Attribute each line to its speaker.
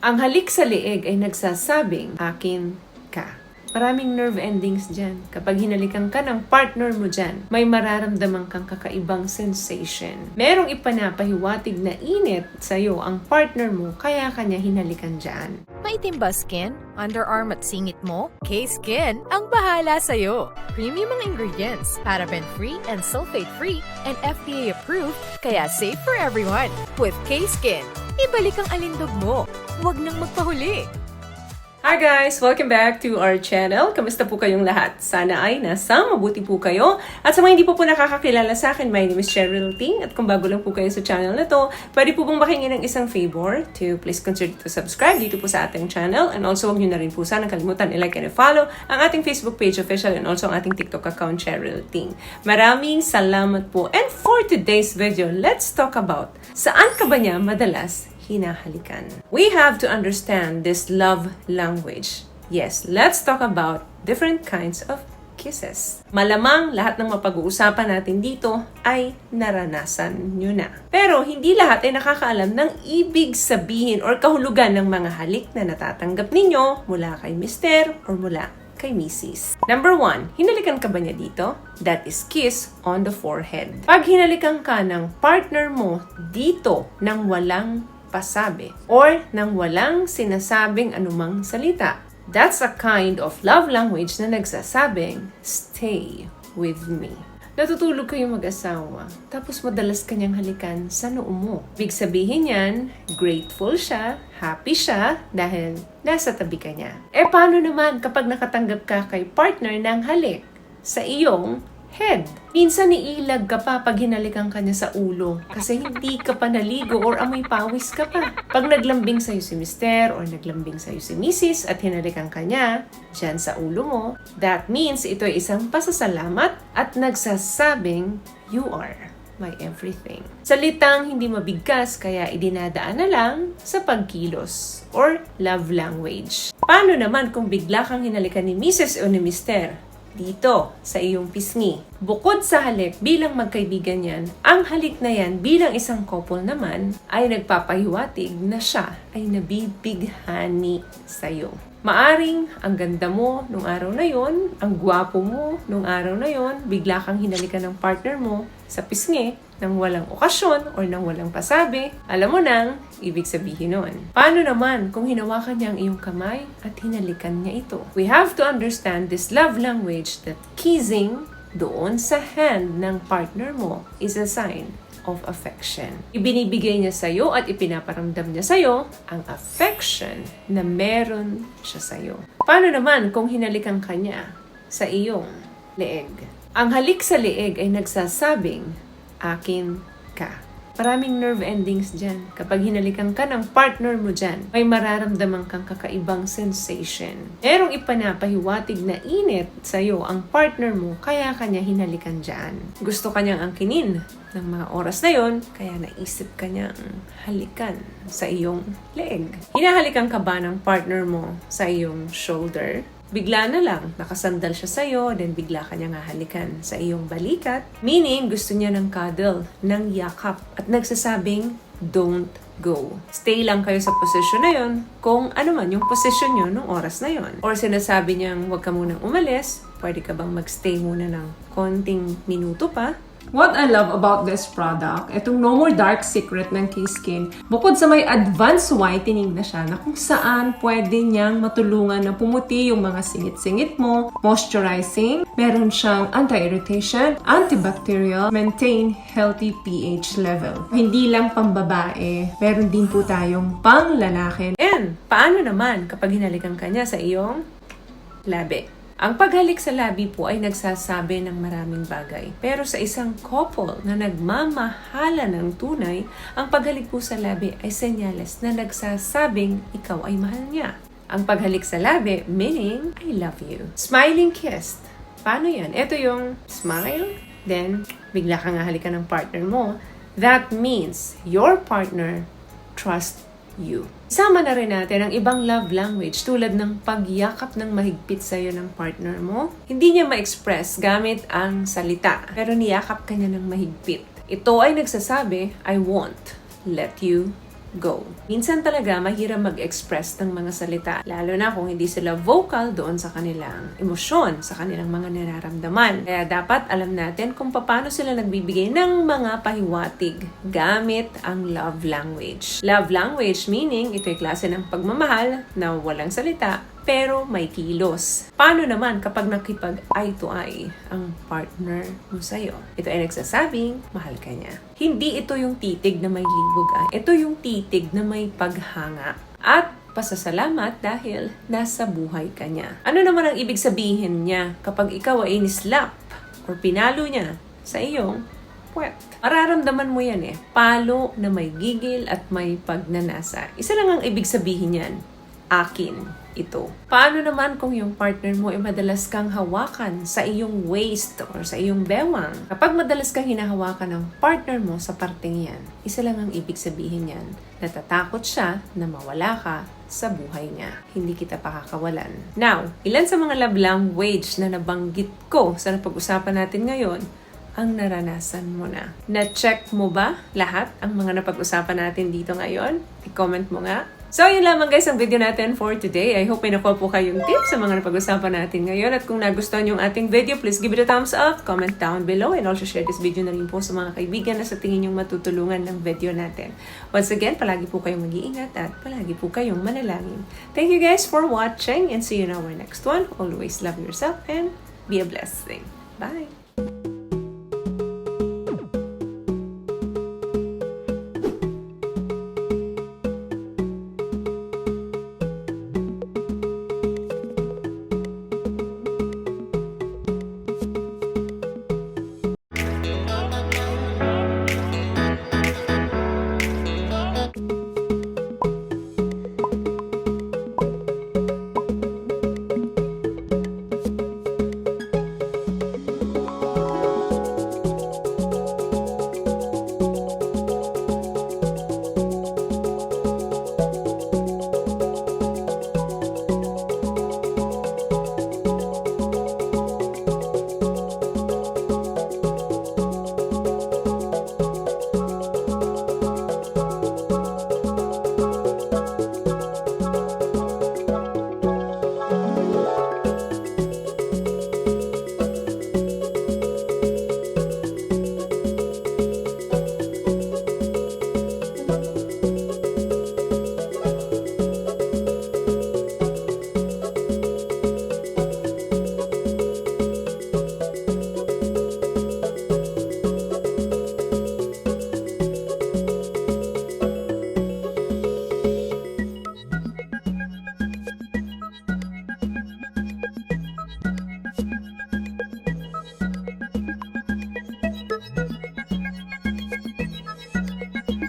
Speaker 1: Ang halik sa leeg ay nagsasabing, akin ka. Maraming nerve endings dyan. Kapag hinalikan ka ng partner mo dyan, may mararamdaman kang kakaibang sensation. Merong ipanapahiwatig na init sa'yo ang partner mo, kaya kanya hinalikan dyan.
Speaker 2: Maitim ba skin? Underarm at singit mo? K-Skin ang bahala sa'yo. Premium ang ingredients, paraben-free and sulfate-free, and FDA-approved, kaya safe for everyone. With K-Skin, ibalik ang alindog mo. Huwag nang magpahuli.
Speaker 1: Hi guys! Welcome back to our channel. Kamusta po kayong lahat? Sana ay nasa mabuti po kayo. At sa mga hindi po nakakakilala sa akin, my name is Cheryl Ting. At kung bago lang po kayo sa channel na to, pwede po bang makingin ng isang favor to please consider to subscribe dito po sa ating channel. And also, huwag nyo na rin po sana kalimutan i-like and i-follow ang ating Facebook page official and also ang ating TikTok account, Cheryl Ting. Maraming salamat po. And for today's video, let's talk about saan ka ba niya madalas hinahalikan. We have to understand this love language. Yes, let's talk about different kinds of kisses. Malamang lahat ng mapag-uusapan natin dito ay naranasan nyo na. Pero hindi lahat ay nakakaalam ng ibig sabihin or kahulugan ng mga halik na natatanggap ninyo mula kay Mr. or mula kay Mrs. Number 1, hinalikan ka ba niya dito? That is kiss on the forehead. Pag hinalikan ka ng partner mo dito nang walang pasabi or nang walang sinasabing anumang salita, that's a kind of love language na nagsasabing, stay with me. Natutulog kayo mag-asawa, tapos madalas kanyang halikan sa noo mo. Big sabihin yan, grateful siya, happy siya, dahil nasa tabi ka niya. Paano naman kapag nakatanggap ka kay partner ng halik sa iyong head? Minsan iilag ka pa pag hinalikan ka niya sa ulo kasi hindi ka pa naligo or amoy pawis ka pa. Pag naglambing sa'yo si Mr. or naglambing sa'yo si Mrs. at hinalikan ka niya dyan sa ulo mo, that means ito ay isang pasasalamat at nagsasabing, you are my everything. Salitang hindi mabigkas kaya idinadaan na lang sa pagkilos or love language. Paano naman kung bigla kang hinalikan ni Mrs. o ni Mr. dito sa iyong pisngi? Bukod sa halik bilang magkaibigan yan, ang halik na yan bilang isang couple naman ay nagpapahiwatig na siya ay nabibighani sa'yo. Maaring ang ganda mo nung araw na yon, ang gwapo mo nung araw na yon, bigla kang hinalikan ng partner mo sa pisngi nang walang okasyon or nang walang pasabi, alam mo nang ibig sabihin nun. Paano naman kung hinawakan niya ang iyong kamay at hinalikan niya ito? We have to understand this love language that kissing doon sa hand ng partner mo is a sign of affection. Ibinibigay niya sa'yo at ipinaparamdam niya sa'yo ang affection na meron siya sa'yo. Paano naman kung hinalikan ka niya sa iyong leeg? Ang halik sa leeg ay nagsasabing, akin ka. Maraming nerve endings dyan. Kapag hinalikan ka ng partner mo dyan, may mararamdaman kang kakaibang sensation. Merong ipanapahiwatig na init sa'yo ang partner mo, kaya kanya hinalikan dyan. Gusto kanyang angkinin ng mga oras na yon, kaya naisip kanyang halikan sa iyong leeg. Hinahalikan ka ba ng partner mo sa iyong shoulder? Bigla na lang, nakasandal siya sa'yo, then bigla ka niya halikan sa iyong balikat. Meaning, gusto niya ng cuddle, ng yakap, at nagsasabing, don't go. Stay lang kayo sa posisyon na yon, kung ano man yung posisyon nyo nung oras na yon. Or sinasabi niyang, huwag ka munang umalis, pwede ka bang magstay muna ng konting minuto pa?
Speaker 3: What I love about this product, itong No More Dark Secret ng K-Skin, bukod sa may advanced whitening na siya na kung saan pwede niyang matulungan na pumuti yung mga singit-singit mo, moisturizing, meron siyang anti-irritation, antibacterial, maintain healthy pH level. Hindi lang pambabae, meron din po tayong pang-lalaki.
Speaker 1: And paano naman kapag hinalikan ka niya sa iyong labi? Ang paghalik sa labi po ay nagsasabi ng maraming bagay. Pero sa isang couple na nagmamahala ng tunay, ang paghalik po sa labi ay senyales na nagsasabing ikaw ay mahal niya. Ang paghalik sa labi, meaning, I love you. Smiling kiss. Paano yan? Ito yung smile, then bigla kang halikan ng partner mo. That means your partner trusts you. Isama na rin natin ang ibang love language tulad ng pagyakap ng mahigpit sa'yo ng partner mo. Hindi niya ma-express gamit ang salita, pero niyakap ka niya ng mahigpit. Ito ay nagsasabi, I won't let you go. Minsan talaga mahirap mag-express ng mga salita, lalo na kung hindi sila vocal doon sa kanilang emosyon, sa kanilang mga nararamdaman. Kaya dapat alam natin kung paano sila nagbibigay ng mga pahiwatig gamit ang love language. Love language meaning ito'y klase ng pagmamahal na walang salita pero may kilos. Paano naman kapag nakipag eye to eye ang partner mo sa'yo? Ito ay nagsasabing, mahal ka niya. Hindi ito yung titig na may libog. Ito yung titig na may paghanga. At pasasalamat dahil nasa buhay ka niya. Ano naman ang ibig sabihin niya kapag ikaw ay nislap or pinalo niya sa iyong puwet? Mararamdaman mo yan Palo na may gigil at may pagnanasa. Isa lang ang ibig sabihin yan. Akin ito. Paano naman kung yung partner mo ay madalas kang hawakan sa iyong waist or sa iyong bewang? Kapag madalas kang hinahawakan ng partner mo sa parteng yan, isa lang ang ibig sabihin yan. Natatakot siya na mawala ka sa buhay niya. Hindi kita pakakawalan. Now, ilan sa mga love language na nabanggit ko sa napag-usapan natin ngayon ang naranasan mo na? Na-check mo ba lahat ang mga napag-usapan natin dito ngayon? I-comment mo nga. So, yun lamang guys ang video natin for today. I hope may nakuha po kayong tips sa mga napag-usapan natin ngayon. At kung nagustuhan yung ating video, please give it a thumbs up, comment down below, and also share this video na rin po sa mga kaibigan na sa tingin yung matutulungan ng video natin. Once again, palagi po kayong mag-iingat at palagi po kayong manalangin. Thank you guys for watching and see you in our next one. Always love yourself and be a blessing. Bye!